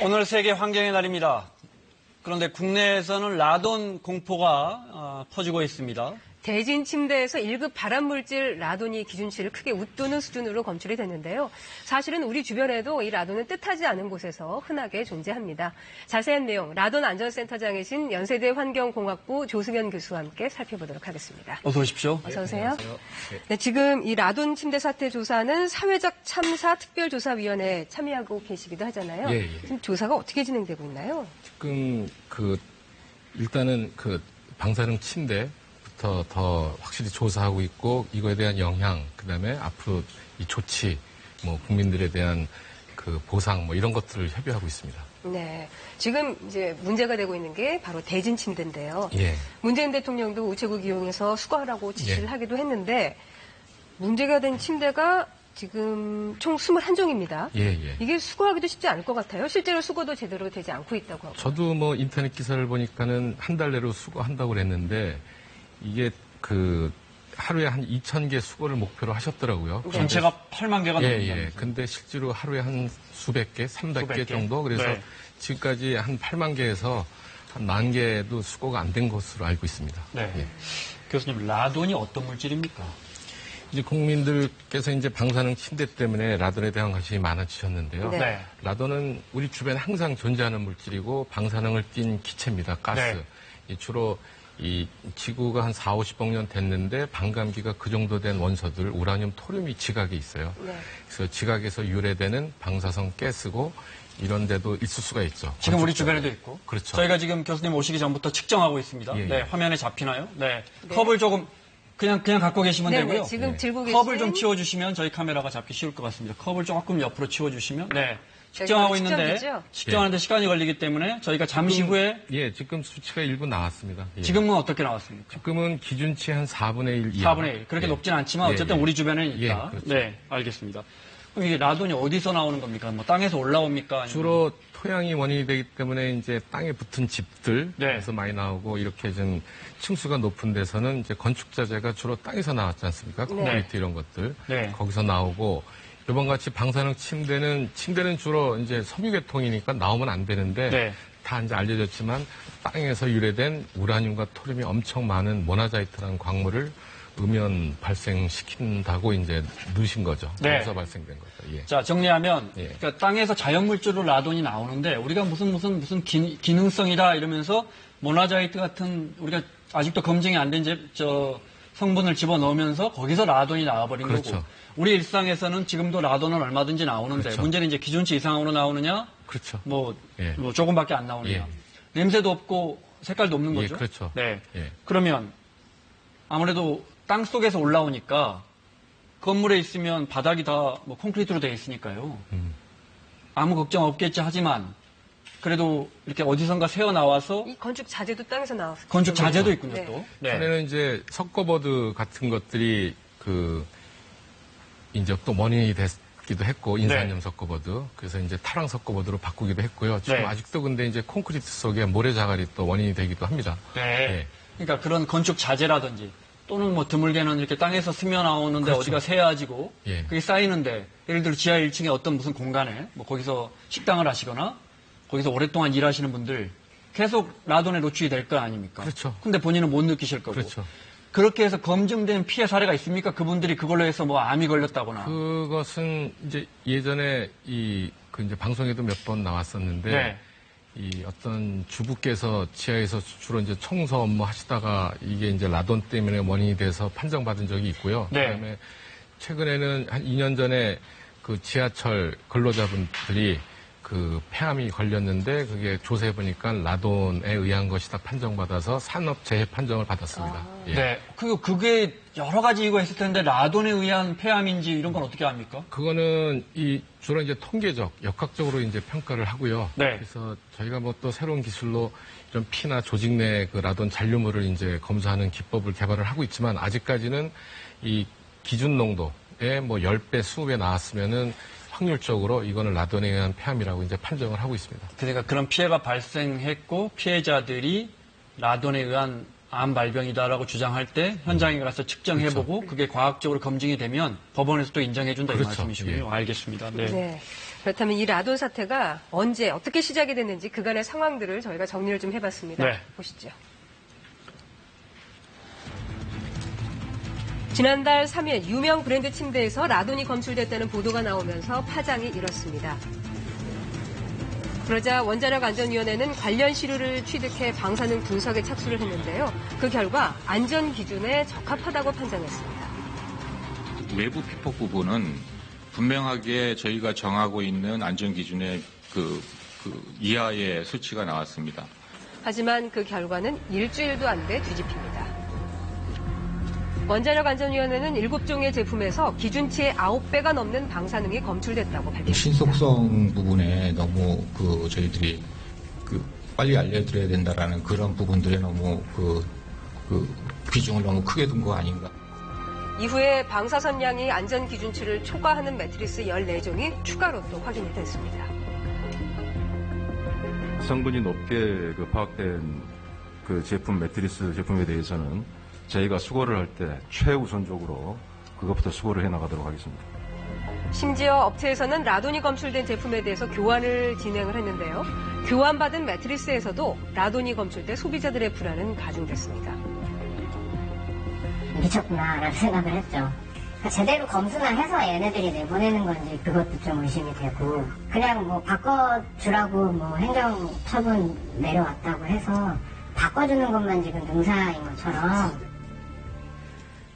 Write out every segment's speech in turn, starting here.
오늘 세계 환경의 날입니다. 그런데 국내에서는 라돈 공포가 퍼지고 있습니다. 대진 침대에서 1급 발암물질 라돈이 기준치를 크게 웃도는 수준으로 검출이 됐는데요. 사실은 우리 주변에도 이 라돈은 뜻하지 않은 곳에서 흔하게 존재합니다. 자세한 내용 라돈 안전센터장이신 연세대 환경공학부 조승현 교수와 함께 살펴보도록 하겠습니다. 어서 오십시오. 어서 오세요. 네, 지금 이 라돈 침대 사태 조사는 사회적 참사 특별조사위원회에 참여하고 계시기도 하잖아요. 예. 지금 조사가 어떻게 진행되고 있나요? 지금 일단은 방사능 침대 더 확실히 조사하고 있고 이거에 대한 영향, 그다음에 앞으로 이 조치, 국민들에 대한 보상 이런 것들을 협의하고 있습니다. 네, 지금 이제 문제가 되고 있는 게 바로 대진 침대인데요. 예. 문재인 대통령도 우체국 이용해서 수거하라고 지시를 예. 하기도 했는데 문제가 된 침대가 지금 총 21종입니다. 예. 이게 수거하기도 쉽지 않을 것 같아요. 실제로 수거도 제대로 되지 않고 있다고 하고. 저도 인터넷 기사를 보니까는 한 달 내로 수거한다고 그랬는데 이게 하루에 한 2,000개 수거를 목표로 하셨더라고요. 전체가 8만 개가 넘는다. 예. 근데 실제로 하루에 한 수백 개, 300개 정도. 그래서 네. 지금까지 한 8만 개에서 한 10,000개도 수거가 안 된 것으로 알고 있습니다. 네. 예. 교수님, 라돈이 어떤 물질입니까? 이제 국민들께서 이제 방사능 침대 때문에 라돈에 대한 관심이 많아지셨는데요. 네. 라돈은 우리 주변에 항상 존재하는 물질이고 방사능을 띤 기체입니다. 가스. 네. 주로 이 지구가 한 4, 50억 년 됐는데 반감기가 그 정도 된 원소들, 우라늄, 토륨이 지각에 있어요. 네. 그래서 지각에서 유래되는 방사성 가스고 이런 데도 있을 수가 있죠. 지금 우리 주변에도 있고. 그렇죠. 저희가 지금 교수님 오시기 전부터 측정하고 있습니다. 예. 네, 화면에 잡히나요? 네. 네. 컵을 조금 그냥 갖고 계시면 네네, 되고요. 지금 네. 들고 계신 컵을 좀 치워주시면 저희 카메라가 잡기 쉬울 것 같습니다. 컵을 조금 옆으로 치워주시면. 네. 측정하고 있는데 측정기죠? 측정하는데 시간이 걸리기 때문에 저희가 잠시 후에 예, 지금 수치가 일부 나왔습니다. 예. 지금은 어떻게 나왔습니까? 지금은 기준치 한 4분의 1 이하. 4분의 1. 그렇게 예. 높진 않지만 어쨌든 예. 우리 주변에니까. 예, 그렇죠. 네, 알겠습니다. 그럼 이게 라돈이 어디서 나오는 겁니까? 땅에서 올라옵니까? 아니면... 주로 토양이 원인이 되기 때문에 이제 땅에 붙은 집들에서 네. 많이 나오고 이렇게 좀 층수가 높은 데서는 이제 건축 자재가 주로 땅에서 나왔지 않습니까? 콘크리트 이런 것들. 네. 거기서 나오고 이번 같이 방사능 침대는 주로 이제 섬유계통이니까 나오면 안 되는데 네. 다 이제 알려졌지만 땅에서 유래된 우라늄과 토륨이 엄청 많은 모나자이트라는 광물을 음연 발생시킨다고 이제 넣으신 거죠. 네. 거기서 발생된 거죠. 예. 자, 정리하면 예. 그러니까 땅에서 자연물질로 라돈이 나오는데 우리가 무슨 기능성이다 이러면서 모나자이트 같은 우리가 아직도 검증이 안 된 성분을 집어넣으면서 거기서 라돈이 나와버린 그렇죠. 거고 우리 일상에서는 지금도 라돈은 얼마든지 나오는데 그렇죠. 문제는 이제 기준치 이상으로 나오느냐 그렇죠. 뭐 조금밖에 안 나오느냐 예. 냄새도 없고 색깔도 없는 예, 거죠. 그렇죠. 네. 예. 그러면 아무래도 땅 속에서 올라오니까 건물에 있으면 바닥이 다 콘크리트로 되어 있으니까요. 아무 걱정 없겠지 하지만 그래도 이렇게 어디선가 새어 나와서 이 건축 자재도 땅에서 나왔어요. 건축 자재도 있군요, 네. 또. 네. 전에는 이제 석고보드 같은 것들이 이제 또 원인이 됐기도 했고 인산염 석고보드 그래서 이제 타랑 석고보드로 바꾸기도 했고요. 지금 네. 아직도 근데 이제 콘크리트 속에 모래자갈이 또 원인이 되기도 합니다. 네. 그러니까 그런 건축 자재라든지 또는 드물게는 이렇게 땅에서 스며 나오는데 그렇죠. 어디가 새어지고 예. 그게 쌓이는데 예를 들어 지하 1층에 어떤 무슨 공간에 거기서 식당을 하시거나 거기서 오랫동안 일하시는 분들 계속 라돈에 노출이 될 거 아닙니까? 그렇죠. 근데 본인은 못 느끼실 거고. 그렇죠. 그렇게 해서 검증된 피해 사례가 있습니까? 그분들이 그걸로 해서 암이 걸렸다거나. 그것은 이제 예전에 이제 방송에도 몇 번 나왔었는데 네. 이 어떤 주부께서 지하에서 주로 이제 청소 업무 하시다가 이게 이제 라돈 때문에 원인이 돼서 판정받은 적이 있고요. 네. 그다음에 최근에는 한 2년 전에 지하철 근로자분들이 폐암이 걸렸는데 그게 조사해 보니까 라돈에 의한 것이다 판정받아서 산업재해 판정을 받았습니다. 예. 네. 그게 여러 가지 이유가 있을 텐데 라돈에 의한 폐암인지 이런 건 어떻게 합니까? 그거는 주로 이제 통계적, 역학적으로 이제 평가를 하고요. 네. 그래서 저희가 또 새로운 기술로 이런 피나 조직 내 라돈 잔류물을 이제 검사하는 기법을 개발을 하고 있지만 아직까지는 이 기준 농도에 10배, 20배 나왔으면은 확률적으로 이거는 라돈에 의한 폐암이라고 이제 판정을 하고 있습니다. 그러니까 그런 피해가 발생했고 피해자들이 라돈에 의한 암 발병이다라고 주장할 때 현장에 가서 측정해보고 그게 과학적으로 검증이 되면 법원에서 또 인정해준다 이 그렇죠. 말씀이시군요. 예. 알겠습니다. 네. 네. 그렇다면 이 라돈 사태가 언제 어떻게 시작이 됐는지 그간의 상황들을 저희가 정리를 좀 해봤습니다. 네. 보시죠. 지난달 3일 유명 브랜드 침대에서 라돈이 검출됐다는 보도가 나오면서 파장이 일었습니다. 그러자 원자력안전위원회는 관련 시료를 취득해 방사능 분석에 착수를 했는데요. 그 결과 안전 기준에 적합하다고 판단했습니다. 외부 피폭 부분은 분명하게 저희가 정하고 있는 안전 기준의 그 이하의 수치가 나왔습니다. 하지만 그 결과는 일주일도 안 돼 뒤집힙니다. 원자력안전위원회는 7종의 제품에서 기준치의 9배가 넘는 방사능이 검출됐다고 밝혔습니다. 신속성 부분에 너무 저희들이 빨리 알려드려야 된다라는 그런 부분들에 너무 비중을 너무 크게 둔 거 아닌가. 이후에 방사선량이 안전 기준치를 초과하는 매트리스 14종이 추가로 또 확인이 됐습니다. 성분이 높게 파악된 그 제품 매트리스 제품에 대해서는 저희가 수거를 할 때 최우선적으로 그것부터 수거를 해나가도록 하겠습니다. 심지어 업체에서는 라돈이 검출된 제품에 대해서 교환을 진행을 했는데요. 교환받은 매트리스에서도 라돈이 검출돼 소비자들의 불안은 가중됐습니다. 미쳤구나라는 생각을 했죠. 그러니까 제대로 검수나 해서 얘네들이 내보내는 건지 그것도 좀 의심이 되고, 그냥 뭐 바꿔주라고 뭐 행정처분 내려왔다고 해서 바꿔주는 것만 지금 능사인 것처럼.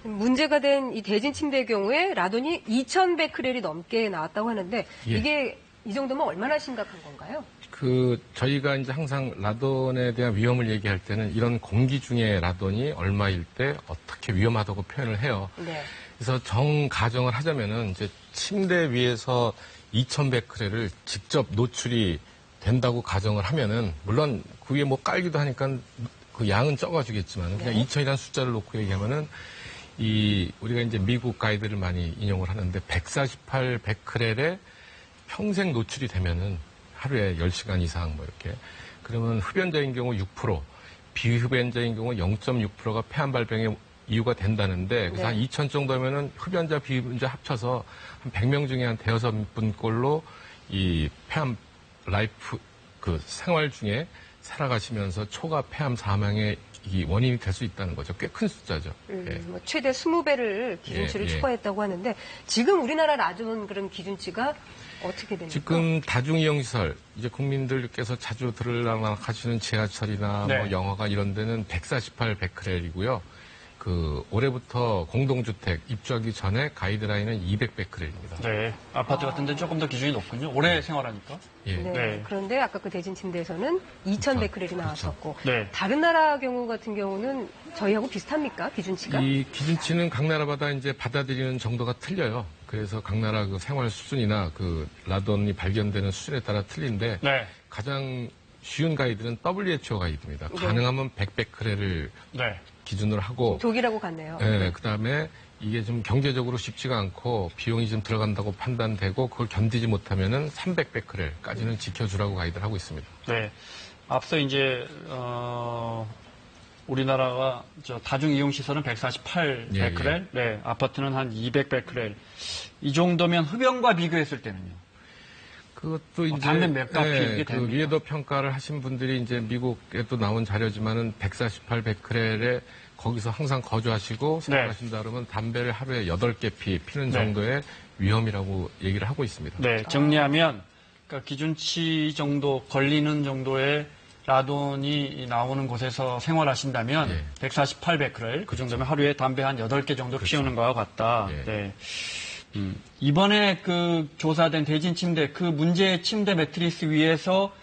문제가 된 이 대진 침대의 경우에 라돈이 2,100베크렐이 넘게 나왔다고 하는데 이게 이 정도면 얼마나 심각한 건가요? 저희가 이제 항상 라돈에 대한 위험을 얘기할 때는 이런 공기 중에 라돈이 얼마일 때 어떻게 위험하다고 표현을 해요. 네. 그래서 정가정을 하자면은 이제 침대 위에서 2,100베크렐을 직접 노출이 된다고 가정을 하면은, 물론 그 위에 뭐 깔기도 하니까 그 양은 적어지겠지만 그냥 2,000이라는 숫자를 놓고 얘기하면은 우리가 이제 미국 가이드를 많이 인용을 하는데 148베크렐에 평생 노출이 되면은 하루에 10시간 이상 뭐 이렇게, 그러면 흡연자인 경우 6%, 비흡연자인 경우 0.6%가 폐암 발병의 이유가 된다는데, 그래서 한 2,000 정도면은 흡연자, 비흡연자 합쳐서 한 100명 중에 한 5분 꼴로 이 폐암 라이프 생활 중에 살아가시면서 초과 폐암 사망의 이 원인이 될 수 있다는 거죠. 꽤 큰 숫자죠. 뭐 최대 20배를 기준치를 초과했다고 하는데, 지금 우리나라 라돈 그런 기준치가 어떻게 됩니까? 지금 다중이용시설, 이제 국민들께서 자주 들으려고 하시는 지하철이나 뭐 영화관 이런 데는 148베크렐이고요. 올해부터 공동주택 입주하기 전에 가이드라인은 200베크렐입니다. 네. 아파트 같은 데 조금 더 기준이 높군요. 오래 생활하니까. 예. 네. 그런데 아까 그 대진 침대에서는 2,100베크렐이 나왔었고, 네. 다른 나라 경우 같은 경우는 저희하고 비슷합니까? 기준치가? 이 기준치는 각 나라마다 이제 받아들이는 정도가 틀려요. 그래서 각 나라 생활 수준이나 라돈이 발견되는 수준에 따라 틀린데, 네. 가장 쉬운 가이드는 WHO 가이드입니다. 가능하면 100베크렐을 기준으로 하고, 독일하고 같네요. 네, 그다음에 이게 좀 경제적으로 쉽지가 않고 비용이 좀 들어간다고 판단되고 그걸 견디지 못하면은 300베크렐까지는 지켜주라고 가이드를 하고 있습니다. 네. 앞서 이제 우리나라가 다중이용시설은 148베크렐, 네, 아파트는 한 200베크렐. 이 정도면 흡연과 비교했을 때는요? 그것도 이제 담배 몇 값이 이게 됩니까? 위에도 평가를 하신 분들이 이제 미국에도 나온 자료지만은 148베크렐에 거기서 항상 거주하시고 생활하신다 그러면 담배를 하루에 8개 피는 정도의 위험이라고 얘기를 하고 있습니다. 네, 정리하면 그러니까 기준치 정도 걸리는 정도의 라돈이 나오는 곳에서 생활하신다면 148베크렐, 그 정도면 하루에 담배 한 8개 정도 피우는 거와 같다. 네. 이번에 조사된 대진 침대, 문제의 침대 매트리스 위에서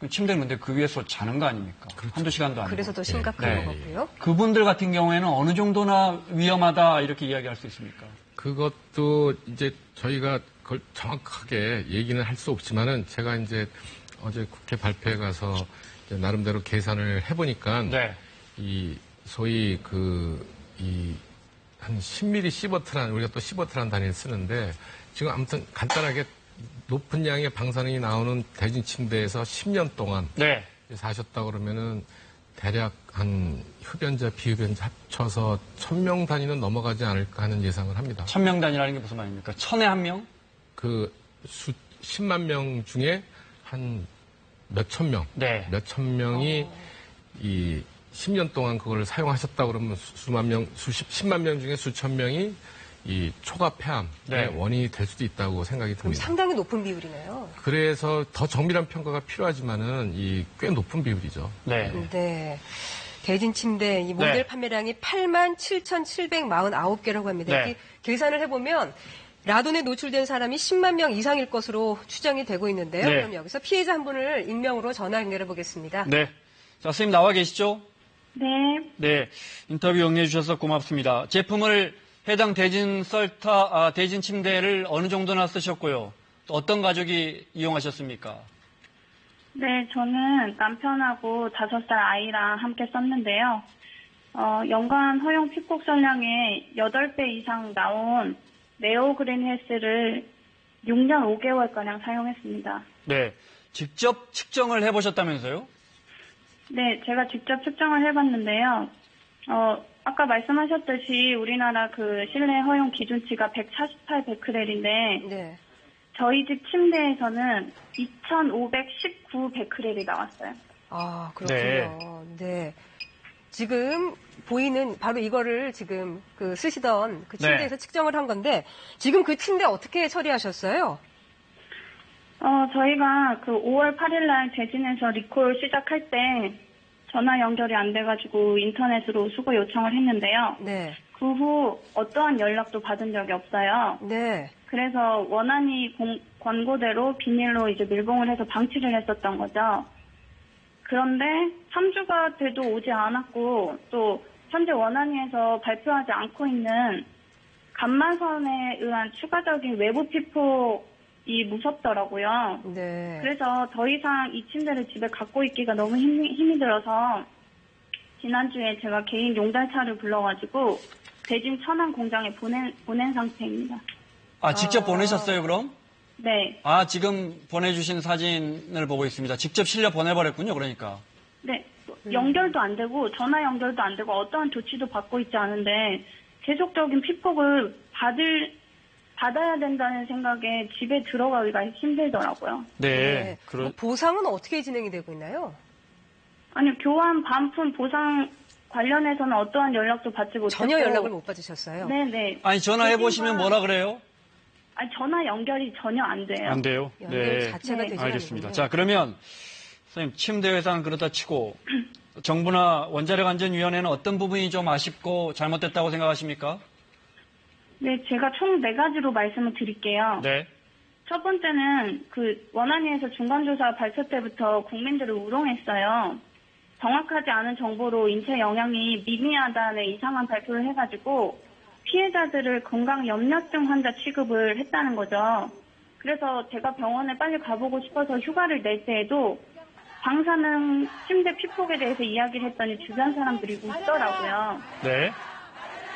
침대를 근데 그 위에서 자는 거 아닙니까? 한두 시간도 아니고. 그래서 더 심각한 거고요. 그분들 같은 경우에는 어느 정도나 위험하다 이렇게 이야기할 수 있습니까? 그것도 이제 저희가 그걸 정확하게 얘기는 할 수 없지만은 제가 이제 어제 국회 발표에 가서 이제 나름대로 계산을 해보니까 이 소위 한 10mm 시버트란, 우리가 또 시버트란 단위를 쓰는데, 지금 아무튼 간단하게 높은 양의 방사능이 나오는 대진 침대에서 10년 동안 사셨다 그러면은 대략 한 흡연자, 비흡연자 합쳐서 1,000명 단위는 넘어가지 않을까 하는 예상을 합니다. 1,000명 단위라는 게 무슨 말입니까? 1,000에 1명? 10만 명 중에 한 몇천 명, 네. 몇천 명이 이 10년 동안 그걸 사용하셨다 그러면 수만 명, 10만 명 중에 수천 명이 이 초과 폐암의 네. 원인이 될 수도 있다고 생각이 그럼 듭니다. 상당히 높은 비율이네요. 그래서 더 정밀한 평가가 필요하지만은 이 꽤 높은 비율이죠. 네. 네. 대진 침대 이 모델 네. 판매량이 87,749개라고 합니다. 네. 이렇게 계산을 해보면 라돈에 노출된 사람이 10만 명 이상일 것으로 추정이 되고 있는데요. 네. 그럼 여기서 피해자 한 분을 익명으로 전화 연결해 보겠습니다. 네. 자, 선생님 나와 계시죠? 네, 네. 인터뷰 응해 주셔서 고맙습니다. 제품을 해당 대진 대진 침대를 어느 정도나 쓰셨고요? 또 어떤 가족이 이용하셨습니까? 네, 저는 남편하고 5살 아이랑 함께 썼는데요. 연간 허용 피폭 설량의 8배 이상 나온 네오그린 헬스를 6년 5개월가량 사용했습니다. 네. 직접 측정을 해보셨다면서요? 네, 제가 직접 측정을 해봤는데요. 아까 말씀하셨듯이 우리나라 그 실내 허용 기준치가 148 베크렐인데, 네. 저희 집 침대에서는 2,519 베크렐이 나왔어요. 아, 그렇군요. 네. 지금 보이는 바로 이거를 지금 그 쓰시던 그 침대에서 네. 측정을 한 건데 지금 그 침대 어떻게 처리하셨어요? 저희가 그 5월 8일 날 대진에서 리콜 시작할 때 전화 연결이 안 돼가지고 인터넷으로 수거 요청을 했는데요. 네. 그 후 어떠한 연락도 받은 적이 없어요. 네. 그래서 원안이 권고대로 비닐로 이제 밀봉을 해서 방치를 했었던 거죠. 그런데 3주가 돼도 오지 않았고 또 현재 원안위에서 발표하지 않고 있는 감마선에 의한 추가적인 외부 피폭이 무섭더라고요. 네. 그래서 더 이상 이 침대를 집에 갖고 있기가 너무 힘이 들어서 지난주에 제가 개인 용달차를 불러가지고 대진 천안 공장에 보낸 상태입니다. 아, 직접 보내셨어요, 그럼? 네. 아, 지금 보내주신 사진을 보고 있습니다. 직접 실려 보내버렸군요, 그러니까. 네. 연결도 안 되고 전화 연결도 안 되고 어떠한 조치도 받고 있지 않은데 계속적인 피폭을 받아야 된다는 생각에 집에 들어가기가 힘들더라고요. 네. 보상은 어떻게 진행이 되고 있나요? 아니, 교환 반품 보상 관련해서는 어떠한 연락도 받지 못했고 전혀 연락을 못 받으셨어요? 네네. 아니, 전화해보시면 뭐라 그래요? 아니, 전화 연결이 전혀 안 돼요. 안 돼요? 연결 자체가 네. 되지 알겠습니다. 않는군요. 자, 그러면 선생님, 침대 회사는 그렇다 치고 정부나 원자력안전위원회는 어떤 부분이 좀 아쉽고 잘못됐다고 생각하십니까? 네, 제가 총 4가지로 말씀을 드릴게요. 네. 첫 번째는 그 원안위에서 중간조사 발표 때부터 국민들을 우롱했어요. 정확하지 않은 정보로 인체 영향이 미미하다는 이상한 발표를 해가지고 피해자들을 건강염려증 환자 취급을 했다는 거죠. 그래서 제가 병원에 빨리 가보고 싶어서 휴가를 낼 때에도 방사능 침대 피폭에 대해서 이야기를 했더니 주변 사람들이 웃더라고요. 네.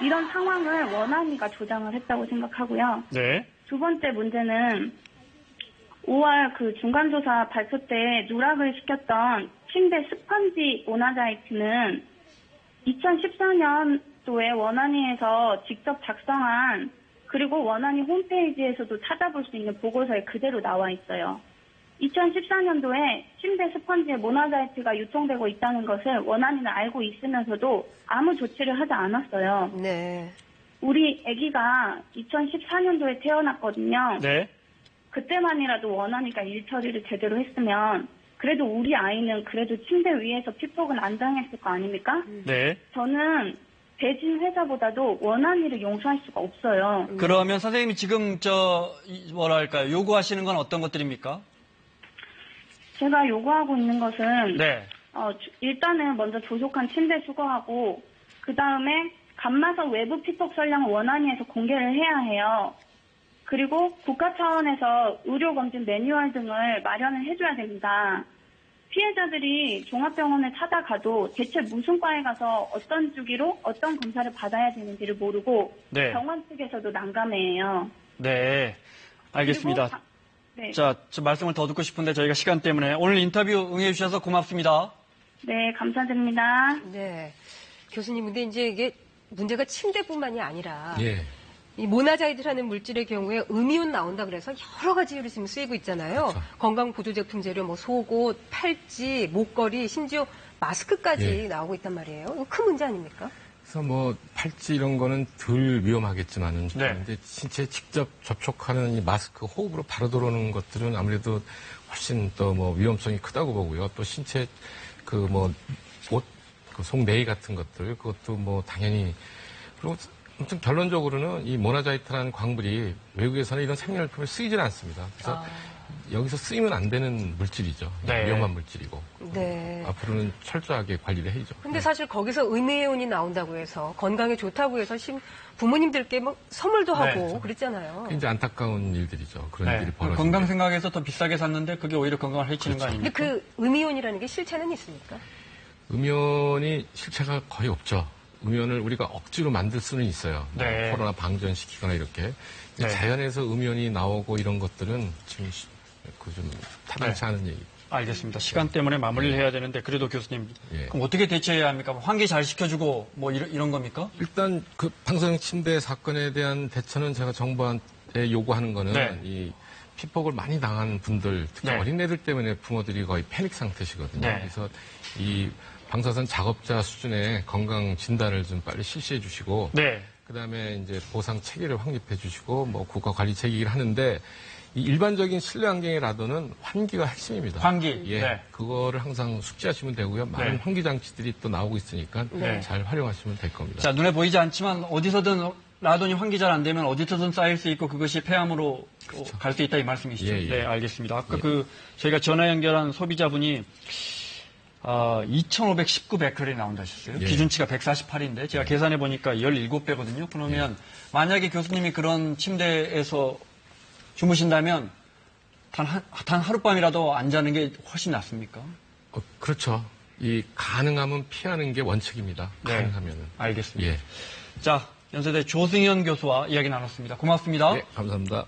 이런 상황을 원안위가 조장을 했다고 생각하고요. 네. 두 번째 문제는 5월 그 중간조사 발표 때 누락을 시켰던 침대 스펀지 모나자이트는 2014년도에 원안위에서 직접 작성한 그리고 원안위 홈페이지에서도 찾아볼 수 있는 보고서에 그대로 나와 있어요. 2014년도에 침대 스펀지에 모나자이트가 유통되고 있다는 것을 원안위는 알고 있으면서도 아무 조치를 하지 않았어요. 네. 우리 아기가 2014년도에 태어났거든요. 네. 그때만이라도 원안위가 일 처리를 제대로 했으면 그래도 우리 아이는 그래도 침대 위에서 피폭은 안 당했을 거 아닙니까? 네. 저는 대진 회사보다도 원안위를 용서할 수가 없어요. 그러면 선생님이 지금 뭐랄까요, 요구하시는 건 어떤 것들입니까? 제가 요구하고 있는 것은 네. 일단은 먼저 조속한 침대 수거하고 그 다음에 감마선 외부 피폭 설량을 원안위에서 공개를 해야 해요. 그리고 국가 차원에서 의료검진 매뉴얼 등을 마련을 해줘야 됩니다. 피해자들이 종합병원에 찾아가도 대체 무슨 과에 가서 어떤 주기로 어떤 검사를 받아야 되는지를 모르고 네. 병원 측에서도 난감해해요. 네. 알겠습니다. 그리고 네. 자, 저 말씀을 더 듣고 싶은데 저희가 시간 때문에 오늘 인터뷰 응해주셔서 고맙습니다. 네, 감사드립니다. 네. 교수님, 근데 이제 이게 문제가 침대뿐만이 아니라 예. 이 모나자이드라는 물질의 경우에 음이온 나온다 그래서 여러 가지로 지금 쓰이고 있잖아요. 그렇죠. 건강 보조제품 재료, 뭐 속옷, 팔찌, 목걸이, 심지어 마스크까지 예. 나오고 있단 말이에요. 이거 큰 문제 아닙니까? 그래서 뭐 팔찌 이런 거는 덜 위험하겠지만은 네. 근데 신체에 직접 접촉하는 이 마스크 호흡으로 바로 들어오는 것들은 아무래도 훨씬 더 뭐 위험성이 크다고 보고요. 또 신체 그 뭐 옷, 그 속내의 같은 것들 그것도 뭐 당연히 그리고 아무튼 결론적으로는 이 모나자이트라는 광물이 외국에서는 이런 생리용품에 쓰이질 않습니다. 그래서 여기서 쓰이면 안 되는 물질이죠. 네. 위험한 물질이고. 네. 앞으로는 철저하게 관리를 해야죠. 근데 사실 거기서 음이온이 나온다고 해서 건강에 좋다고 해서 부모님들께 막 선물도 하고 네. 그랬잖아요. 그게 이제 안타까운 일들이죠. 그런 일이 벌어지는 건강 게. 생각해서 더 비싸게 샀는데 그게 오히려 건강을 해치는 거 근데 아닙니까? 그 음이온이라는 게 실체는 있습니까? 음이온이 실체가 거의 없죠. 음이온을 우리가 억지로 만들 수는 있어요. 뭐 네. 코로나 방전시키거나 이렇게. 근데 네. 자연에서 음이온이 나오고 이런 것들은 지금 그 좀 타당치 않은 얘기. 알겠습니다. 시간 때문에 마무리를 해야 되는데 그래도 교수님 예. 그럼 어떻게 대처해야 합니까? 뭐 환기 잘 시켜주고 뭐 이런 겁니까? 일단 그 방사능 침대 사건에 대한 대처는 제가 정부한테 요구하는 거는 네. 이 피폭을 많이 당한 분들, 특히 네. 어린애들 때문에 부모들이 거의 패닉 상태시거든요. 네. 그래서 이 방사선 작업자 수준의 건강 진단을 좀 빨리 실시해 주시고, 네. 그다음에 이제 보상 체계를 확립해 주시고, 뭐 국가 관리 체계를 하는데, 이 일반적인 실내 환경의 라도는 환기가 핵심입니다. 환기. 예. 네. 그거를 항상 숙지하시면 되고요. 많은 네. 환기 장치들이 또 나오고 있으니까 네. 잘 활용하시면 될 겁니다. 자, 눈에 보이지 않지만 어디서든 라돈이 환기 잘 안 되면 어디서든 쌓일 수 있고 그것이 폐암으로 갈 수 있다 이 말씀이시죠? 예, 예. 네, 알겠습니다. 아까 예. 저희가 전화 연결한 소비자분이 2,519 베크렐이 나온다 하셨어요. 예. 기준치가 148인데 제가 계산해 보니까 17배거든요. 그러면 만약에 교수님이 그런 침대에서 주무신다면 단 하룻밤이라도 안 자는 게 훨씬 낫습니까? 그렇죠. 이 가능하면 피하는 게 원칙입니다. 네. 가능하면은. 알겠습니다. 예. 자, 연세대 조승현 교수와 이야기 나눴습니다. 고맙습니다. 네, 감사합니다.